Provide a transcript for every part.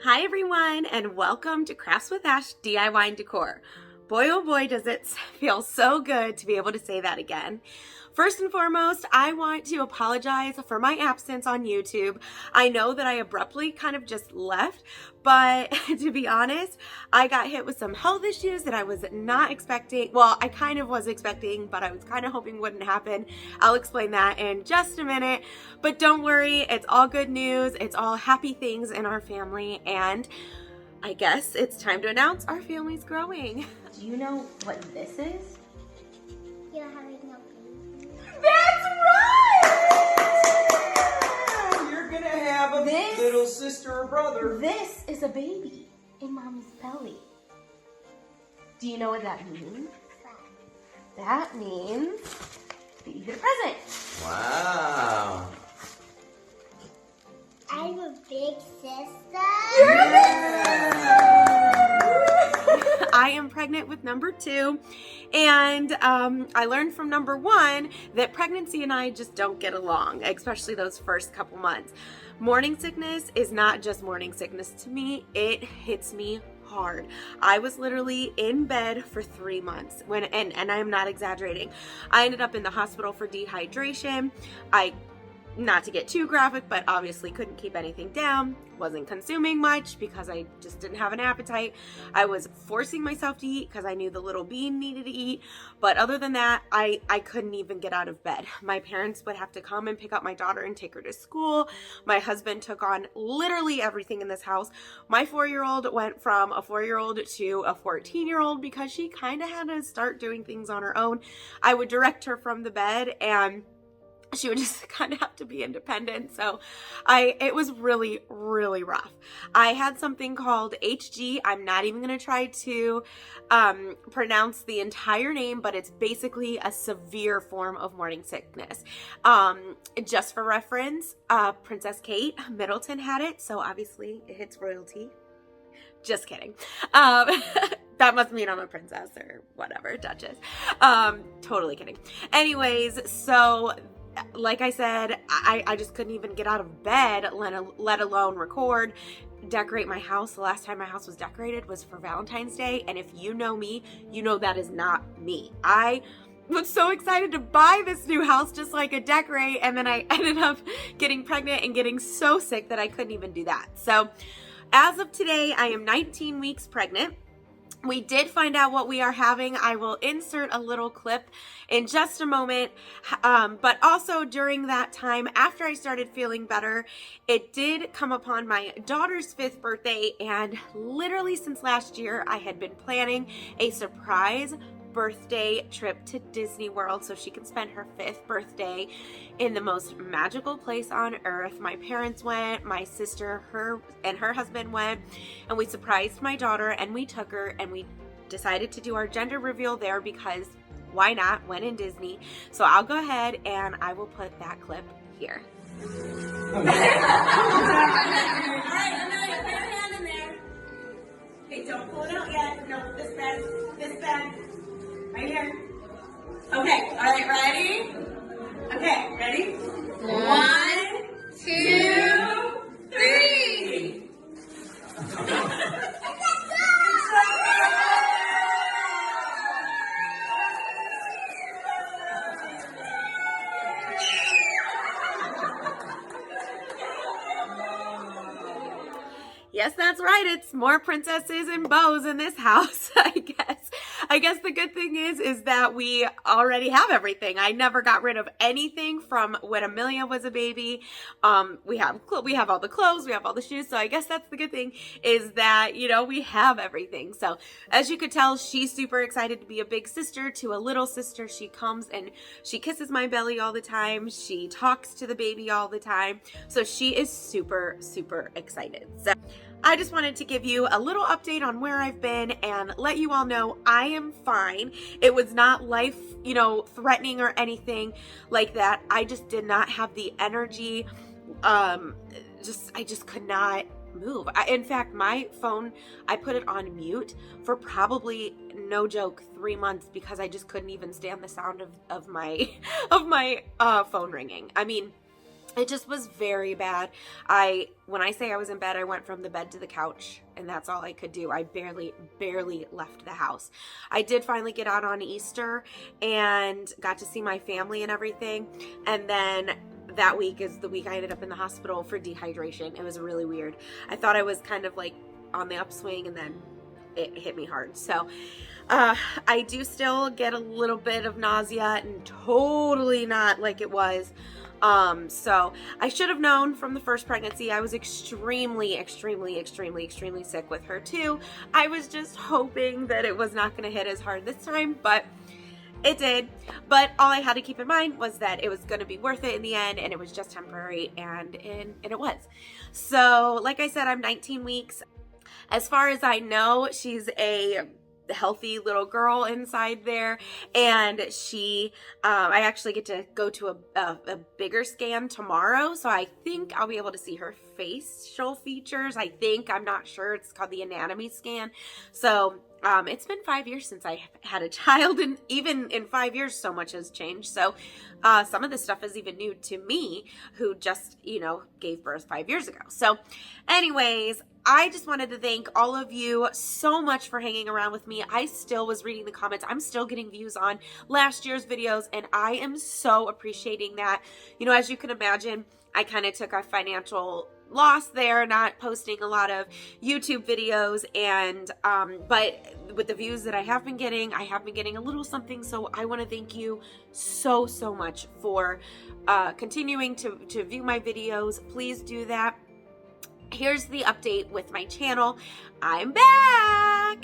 Hi everyone, and welcome to Crafts with Ash DIY and Decor. Boy oh boy does it feel so good to be able to say that again. First and foremost, I want to apologize for my absence on YouTube. I know that I abruptly kind of just left, but to be honest, I got hit with some health issues that I was not expecting. Well, I kind of was expecting, but I was kind of hoping wouldn't happen. I'll explain that in just a minute, but don't worry, it's all good news. It's all happy things in our family, and I guess it's time to announce our family's growing. Do you know what this is? You're having no baby. That's right! You're gonna have a little sister or brother. This is a baby in Mommy's belly. Do you know what that means? That means that you get a present. Wow. I'm a big sister. I am pregnant with number 2, and I learned from number 1 that pregnancy and I just don't get along, especially those first couple months. Morning sickness is not just morning sickness to me, it hits me hard. I was literally in bed for 3 months and I'm not exaggerating. I ended up in the hospital for dehydration. Not to get too graphic, but obviously couldn't keep anything down, wasn't consuming much because I just didn't have an appetite. I was forcing myself to eat because I knew the little bean needed to eat, but other than that, I couldn't even get out of bed. My parents would have to come and pick up my daughter and take her to school. My husband took on literally everything in this house. My 4-year-old went from a 4-year-old to a 14-year-old because she kind of had to start doing things on her own. I would direct her from the bed, and she would just kind of have to be independent. So it was really, really rough. I had something called HG. I'm not even going to try to pronounce the entire name, but it's basically a severe form of morning sickness. Just for reference, Princess Kate Middleton had it. So obviously it hits royalty. Just kidding. That must mean I'm a princess or whatever, duchess. Totally kidding. Anyways, so like I said, I just couldn't even get out of bed, let alone record, decorate my house. The last time my house was decorated was for Valentine's Day, and if you know me, you know that is not me. I was so excited to buy this new house just so I could decorate, and then I ended up getting pregnant and getting so sick that I couldn't even do that. So as of today, I am 19 weeks pregnant. We did find out what we are having. I will insert a little clip in just a moment. But also during that time, after I started feeling better, it did come upon my daughter's 5th birthday. And literally since last year, I had been planning a surprise birthday trip to Disney World so she can spend her 5th birthday in the most magical place on earth. My parents went, my sister, her husband went, and we surprised my daughter, and we took her, and we decided to do our gender reveal there because why not, when in Disney. So I'll go ahead and I will put that clip here. Alright, Amelia, put your hand in there. Okay, don't pull it out yet. No, this bag. Right here. Okay, alright, ready? Okay, ready? 1, 2, 3. Yes, that's right. It's more princesses and bows in this house, I guess. I guess the good thing is that we already have everything. I never got rid of anything from when Amelia was a baby. We have all the clothes, we have all the shoes. So I guess that's the good thing is that, you know, we have everything. So as you could tell, she's super excited to be a big sister to a little sister. She comes and she kisses my belly all the time. She talks to the baby all the time. So she is super, super excited. So I just wanted to give you a little update on where I've been and let you all know I am fine. It was not life, threatening or anything like that. I just did not have the energy. I just could not move. In fact, my phone, I put it on mute for probably, no joke, 3 months because I just couldn't even stand the sound of my phone ringing. I mean, It just was very bad. When I say I was in bed, I went from the bed to the couch, and that's all I could do. I barely left the house. I did finally get out on Easter and got to see my family and everything. And then that week is the week I ended up in the hospital for dehydration. It was really weird. I thought I was kind of like on the upswing, and then it hit me hard. So I do still get a little bit of nausea, and totally not like it was. So I should have known from the first pregnancy. I was extremely sick with her too. I was just hoping that it was not going to hit as hard this time, but it did. But all I had to keep in mind was that it was going to be worth it in the end, and it was just temporary, and it was. So like I said, I'm 19 weeks. As far as I know, she's a healthy little girl inside there, and I actually get to go to a bigger scan tomorrow, so I think I'll be able to see her facial features. I'm not sure. It's called the anatomy scan. So it's been 5 years since I had a child, and even in 5 years so much has changed. So some of this stuff is even new to me, who just gave birth 5 years ago. So anyways, I just wanted to thank all of you so much for hanging around with me. I still was reading the comments. I'm still getting views on last year's videos, and I am so appreciating that. As you can imagine, I kind of took a financial loss there, not posting a lot of YouTube videos, and but with the views that I have been getting a little something. So I want to thank you so much for continuing to view my videos. Please do that. Here's the update with my channel. I'm back.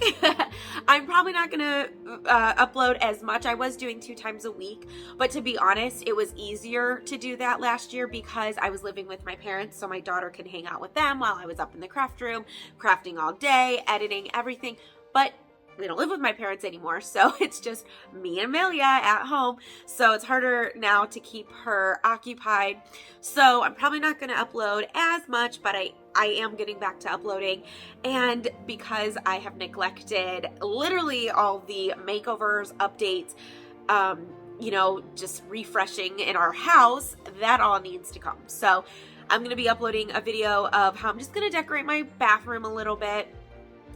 I'm probably not gonna upload as much. I was doing 2 times a week, but to be honest, it was easier to do that last year because I was living with my parents, so my daughter could hang out with them while I was up in the craft room, crafting all day, editing everything. But we don't live with my parents anymore, so it's just me and Amelia at home. So it's harder now to keep her occupied. So I'm probably not going to upload as much, but I am getting back to uploading. And because I have neglected literally all the makeovers, updates, just refreshing in our house, that all needs to come. So I'm going to be uploading a video of how I'm just going to decorate my bathroom a little bit,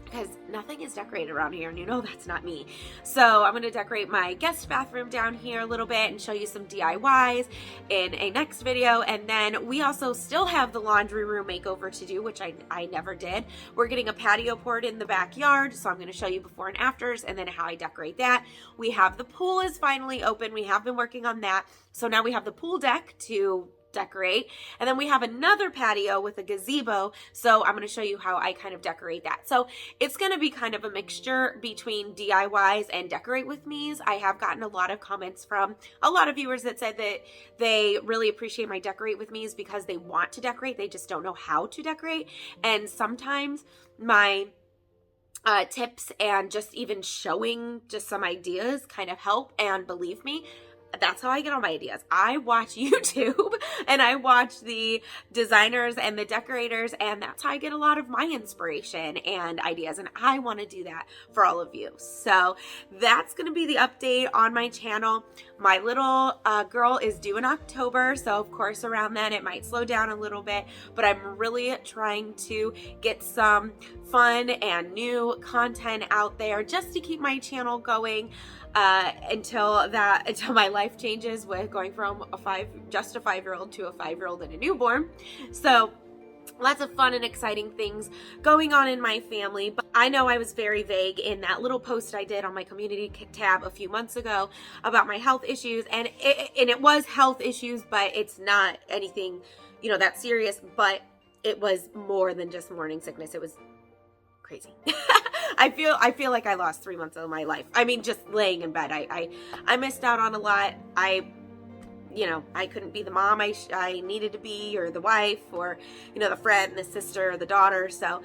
because nothing is decorated around here, and that's not me. So I'm going to decorate my guest bathroom down here a little bit and show you some DIYs in a next video. And then we also still have the laundry room makeover to do, which I never did. We're getting a patio poured in the backyard, so I'm going to show you before and afters and then how I decorate that. We have the pool is finally open. We have been working on that. So now we have the pool deck to decorate, and then we have another patio with a gazebo, so I'm going to show you how I kind of decorate that. So it's going to be kind of a mixture between DIYs and decorate with me's. I have gotten a lot of comments from a lot of viewers that said that they really appreciate my decorate with me's because they want to decorate, they just don't know how to decorate. And sometimes my tips and just even showing just some ideas kind of help, and believe me, that's how I get all my ideas. I watch YouTube and I watch the designers and the decorators, and that's how I get a lot of my inspiration and ideas, and I want to do that for all of you. So that's going to be the update on my channel. My little girl is due in October, so of course around then it might slow down a little bit, but I'm really trying to get some fun and new content out there just to keep my channel going until my life changes with going from just a 5-year-old to a 5-year-old and a newborn. So lots of fun and exciting things going on in my family. But I know I was very vague in that little post I did on my community tab a few months ago about my health issues, and it was health issues, but it's not anything that serious. But it was more than just morning sickness. It was crazy. I feel like I lost 3 months of my life. I mean, just laying in bed. I missed out on a lot. I couldn't be the mom I needed to be, or the wife, or the friend, the sister, the daughter. So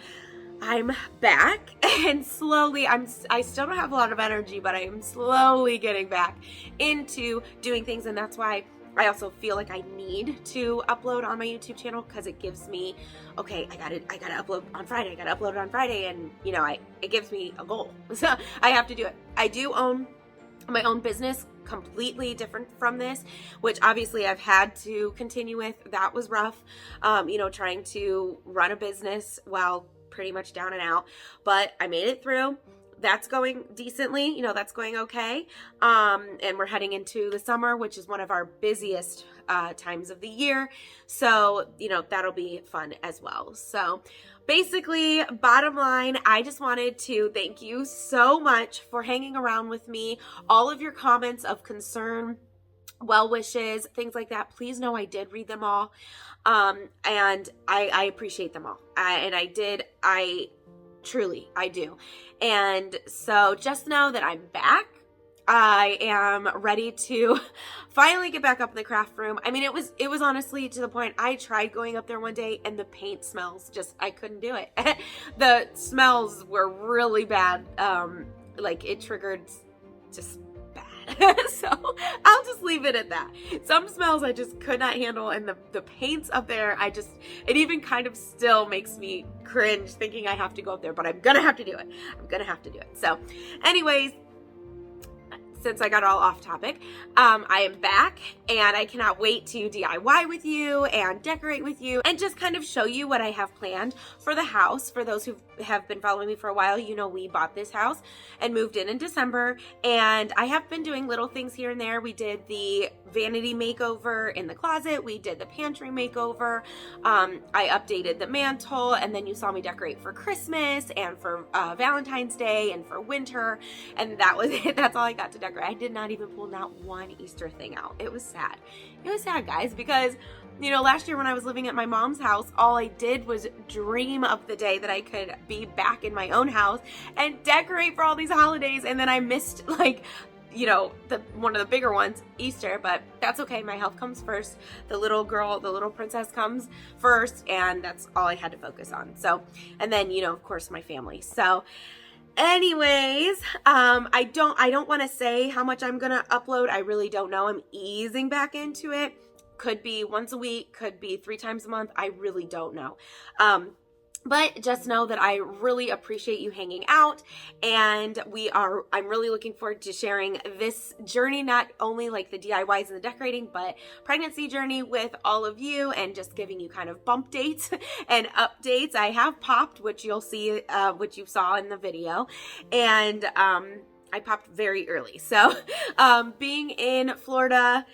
I'm back, and slowly I still don't have a lot of energy, but I am slowly getting back into doing things, and that's why I also feel like I need to upload on my YouTube channel, because it gives me, okay, I gotta upload on Friday. I gotta upload it on Friday, and it gives me a goal, so I have to do it. I do own my own business, completely different from this, which obviously I've had to continue with. That was rough, trying to run a business while pretty much down and out, but I made it through. That's going decently, that's going okay. And we're heading into the summer, which is one of our busiest times of the year. So, that'll be fun as well. So basically, bottom line, I just wanted to thank you so much for hanging around with me. All of your comments of concern, well wishes, things like that, please know I did read them all. And I appreciate them all. I truly do. And so just know that I'm back. I am ready to finally get back up in the craft room. I mean, it was honestly to the point I tried going up there one day and the paint smells I couldn't do it. The smells were really bad. It triggered just bad. So I'll just leave it at that. Some smells I just could not handle, and the paints up there, it even kind of still makes me cringe thinking I have to go up there, but I'm gonna have to do it. So anyways, since I got all off topic, I am back and I cannot wait to DIY with you and decorate with you and just kind of show you what I have planned for the house. For those who have been following me for a while, we bought this house and moved in December, and I have been doing little things here and there. We did the vanity makeover in the closet. We did the pantry makeover. I updated the mantle, and then you saw me decorate for Christmas and for Valentine's Day and for winter, and that was it. That's all I got to decorate. I did not even pull not one Easter thing out. It was sad. It was sad, guys, because last year when I was living at my mom's house, all I did was dream of the day that I could be back in my own house and decorate for all these holidays, and then I missed one of the bigger ones, Easter, but that's okay. My health comes first. The little princess comes first, and that's all I had to focus on. So, and then, of course, my family. So anyways, I don't want to say how much I'm going to upload. I really don't know. I'm easing back into it. Could be once a week, could be 3 times a month. I really don't know. But just know that I really appreciate you hanging out, and I'm really looking forward to sharing this journey, not only like the DIYs and the decorating, but pregnancy journey with all of you, and just giving you kind of bump dates and updates. I have popped, which you'll see, which you saw in the video, and I popped very early. So being in Florida,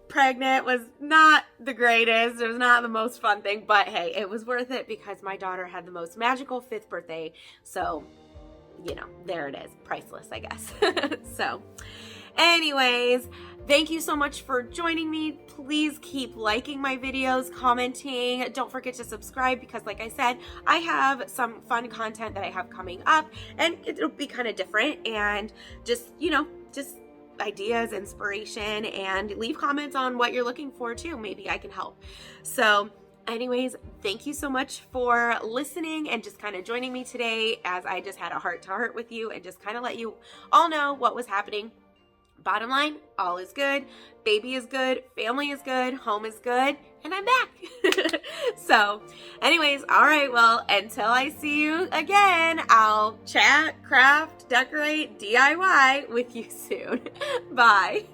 pregnant was not the greatest. It was not the most fun thing, but hey, it was worth it because my daughter had the most magical 5th birthday. So, there it is. Priceless, I guess. So, anyways, thank you so much for joining me. Please keep liking my videos, commenting. Don't forget to subscribe because, like I said, I have some fun content that I have coming up, and it'll be kind of different, and just ideas, inspiration, and leave comments on what you're looking for too. Maybe I can help. So anyways, thank you so much for listening and just kind of joining me today as I just had a heart-to-heart with you and just kind of let you all know what was happening. Bottom line, all is good. Baby is good. Family is good. Home is good. And I'm back. So anyways, all right, well, until I see you again, I'll chat, craft, decorate, DIY with you soon. Bye.